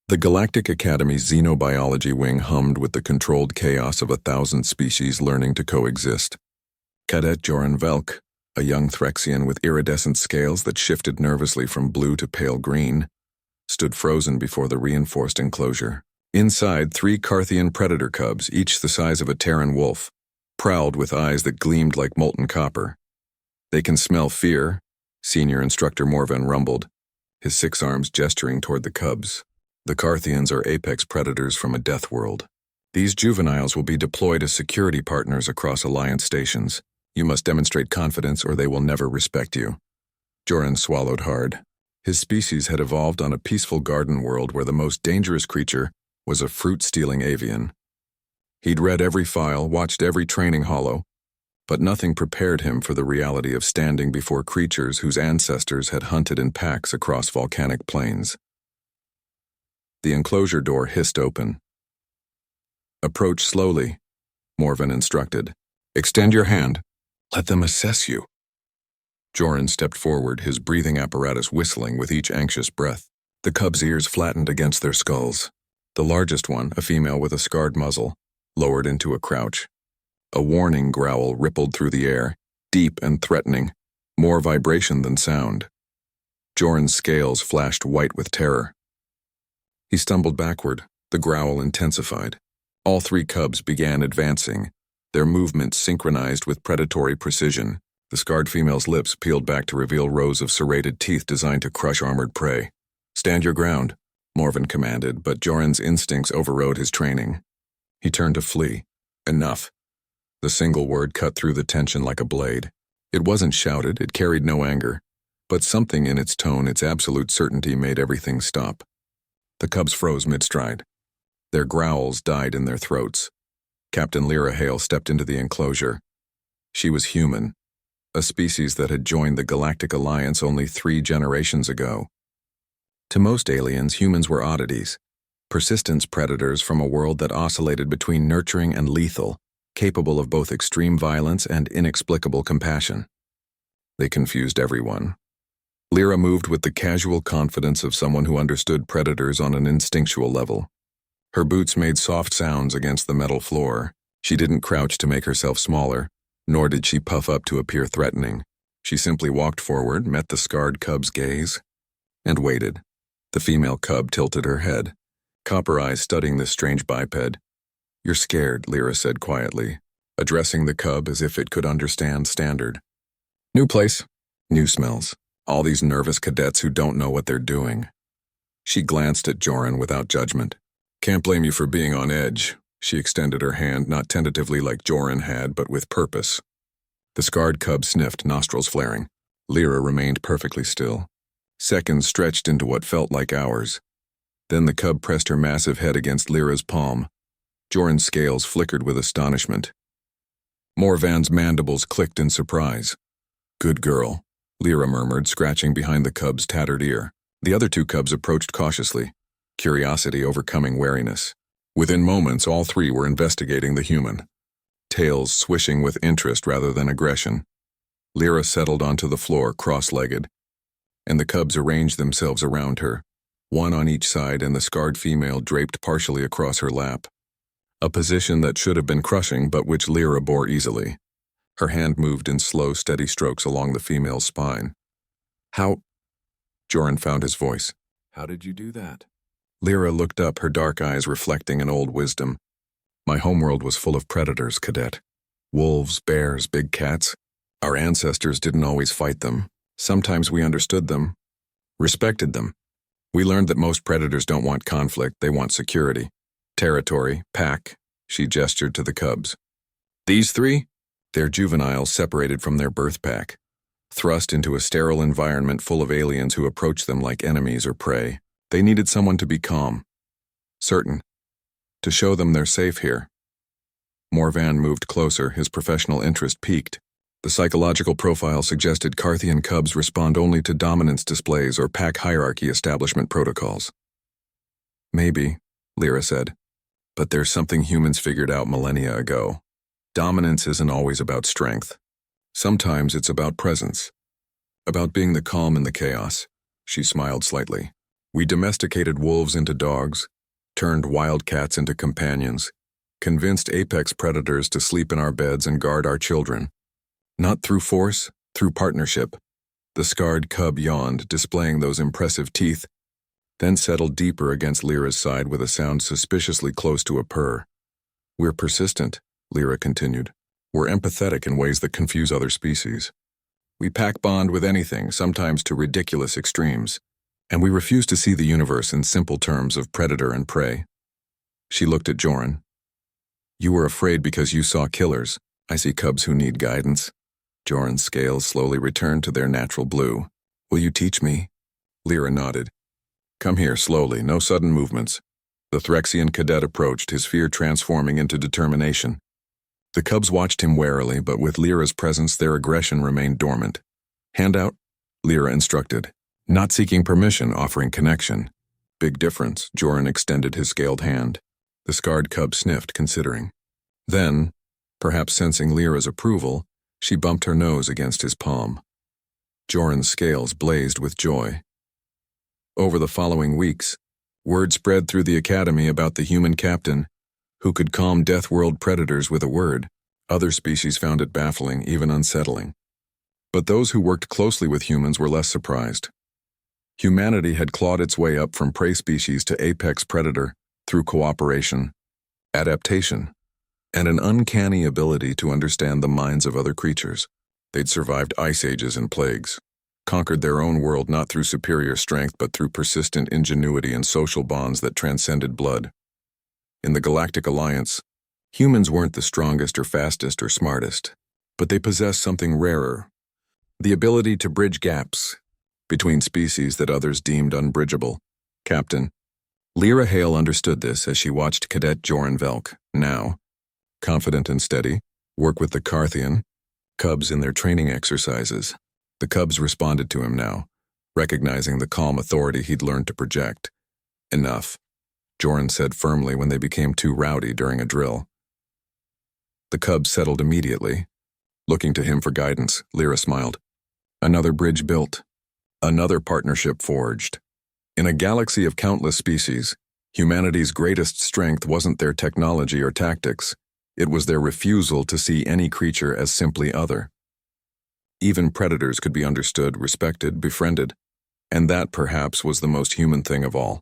The Galactic Academy's xenobiology wing hummed with the controlled chaos of 1,000 species learning to coexist. Cadet Joran Velk, a young Threxian with iridescent scales that shifted nervously from blue to pale green, stood frozen before the reinforced enclosure. Inside, 3 Carthian predator cubs, each the size of a Terran wolf, prowled with eyes that gleamed like molten copper. "They can smell fear," Senior Instructor Morven rumbled, his 6 arms gesturing toward the cubs. "The Carthians are apex predators from a death world. These juveniles will be deployed as security partners across Alliance stations. You must demonstrate confidence or they will never respect you." Joran swallowed hard. His species had evolved on a peaceful garden world where the most dangerous creature was a fruit-stealing avian. He'd read every file, watched every training holo, but nothing prepared him for the reality of standing before creatures whose ancestors had hunted in packs across volcanic plains. The enclosure door hissed open. "Approach slowly," Morven instructed. "Extend your hand. Let them assess you." Joran stepped forward, his breathing apparatus whistling with each anxious breath. The cubs' ears flattened against their skulls. The largest one, a female with a scarred muzzle, lowered into a crouch. A warning growl rippled through the air, deep and threatening, more vibration than sound. Joran's scales flashed white with terror. He stumbled backward, the growl intensified. All 3 cubs began advancing, their movements synchronized with predatory precision. The scarred female's lips peeled back to reveal rows of serrated teeth designed to crush armored prey. "Stand your ground," Morven commanded, but Joran's instincts overrode his training. He turned to flee. "Enough." The single word cut through the tension like a blade. It wasn't shouted, it carried no anger, but something in its tone, its absolute certainty, made everything stop. The cubs froze mid-stride. Their growls died in their throats. Captain Lyra Hale stepped into the enclosure. She was human, a species that had joined the Galactic Alliance only 3 generations ago. To most aliens, humans were oddities, persistence predators from a world that oscillated between nurturing and lethal, capable of both extreme violence and inexplicable compassion. They confused everyone. Lyra moved with the casual confidence of someone who understood predators on an instinctual level. Her boots made soft sounds against the metal floor. She didn't crouch to make herself smaller, nor did she puff up to appear threatening. She simply walked forward, met the scarred cub's gaze, and waited. The female cub tilted her head, copper eyes studying this strange biped. "You're scared," Lyra said quietly, addressing the cub as if it could understand standard. "New place, new smells. All these nervous cadets who don't know what they're doing." She glanced at Joran without judgment. "Can't blame you for being on edge." She extended her hand, not tentatively like Joran had, but with purpose. The scarred cub sniffed, nostrils flaring. Lyra remained perfectly still. Seconds stretched into what felt like hours. Then the cub pressed her massive head against Lyra's palm. Joran's scales flickered with astonishment. Morvan's mandibles clicked in surprise. "Good girl," Lyra murmured, scratching behind the cub's tattered ear. The other 2 cubs approached cautiously, curiosity overcoming wariness. Within moments, all 3 were investigating the human, tails swishing with interest rather than aggression. Lyra settled onto the floor, cross-legged, and the cubs arranged themselves around her, 1 on each side and the scarred female draped partially across her lap. A position that should have been crushing, but which Lyra bore easily. Her hand moved in slow, steady strokes along the female's spine. "How?" Joran found his voice. "How did you do that?" Lyra looked up, her dark eyes reflecting an old wisdom. "My homeworld was full of predators, Cadet. Wolves, bears, big cats. Our ancestors didn't always fight them. Sometimes we understood them, respected them. We learned that most predators don't want conflict, they want security. Territory, pack," she gestured to the cubs. "These 3? They're juveniles separated from their birth pack, thrust into a sterile environment full of aliens who approach them like enemies or prey. They needed someone to be calm, certain, to show them they're safe here." Morvan moved closer, his professional interest piqued. The psychological profile suggested Carthian cubs respond only to dominance displays or pack hierarchy establishment protocols. "Maybe," Lyra said, "but there's something humans figured out millennia ago. Dominance isn't always about strength. Sometimes it's about presence, about being the calm in the chaos." She smiled slightly. We domesticated wolves into dogs, turned wildcats into companions, convinced apex predators to sleep in our beds and guard our children. Not through force, through partnership. The scarred cub yawned, displaying those impressive teeth, then settled deeper against Lyra's side with a sound suspiciously close to a purr. We're persistent, Lyra continued. We're empathetic in ways that confuse other species. We pack bond with anything, sometimes to ridiculous extremes, and we refuse to see the universe in simple terms of predator and prey. She looked at Joran. You were afraid because you saw killers. I see cubs who need guidance. Joran's scales slowly returned to their natural blue. Will you teach me? Lyra nodded. Come here, slowly, no sudden movements. The Threxian cadet approached, his fear transforming into determination. The cubs watched him warily, but with Lyra's presence their aggression remained dormant. Hand out, Lyra instructed. Not seeking permission, offering connection. Big difference, Joran extended his scaled hand. The scarred cub sniffed, considering. Then, perhaps sensing Lyra's approval, she bumped her nose against his palm. Joran's scales blazed with joy. Over the following weeks, word spread through the academy about the human captain, who could calm death-world predators with a word. Other species found it baffling, even unsettling. But those who worked closely with humans were less surprised. Humanity had clawed its way up from prey species to apex predator through cooperation, adaptation, and an uncanny ability to understand the minds of other creatures. They'd survived ice ages and plagues, conquered their own world not through superior strength but through persistent ingenuity and social bonds that transcended blood. In the Galactic Alliance, humans weren't the strongest or fastest or smartest, but they possessed something rarer, the ability to bridge gaps between species that others deemed unbridgeable. Captain. Lyra Hale understood this as she watched Cadet Joran Velk, now, confident and steady, work with the Carthian cubs in their training exercises. The cubs responded to him now, recognizing the calm authority he'd learned to project. Enough, Joran said firmly when they became too rowdy during a drill. The cubs settled immediately. Looking to him for guidance, Lyra smiled. Another bridge built. Another partnership forged. In a galaxy of countless species, humanity's greatest strength wasn't their technology or tactics. It was their refusal to see any creature as simply other. Even predators could be understood, respected, befriended, and that perhaps was the most human thing of all.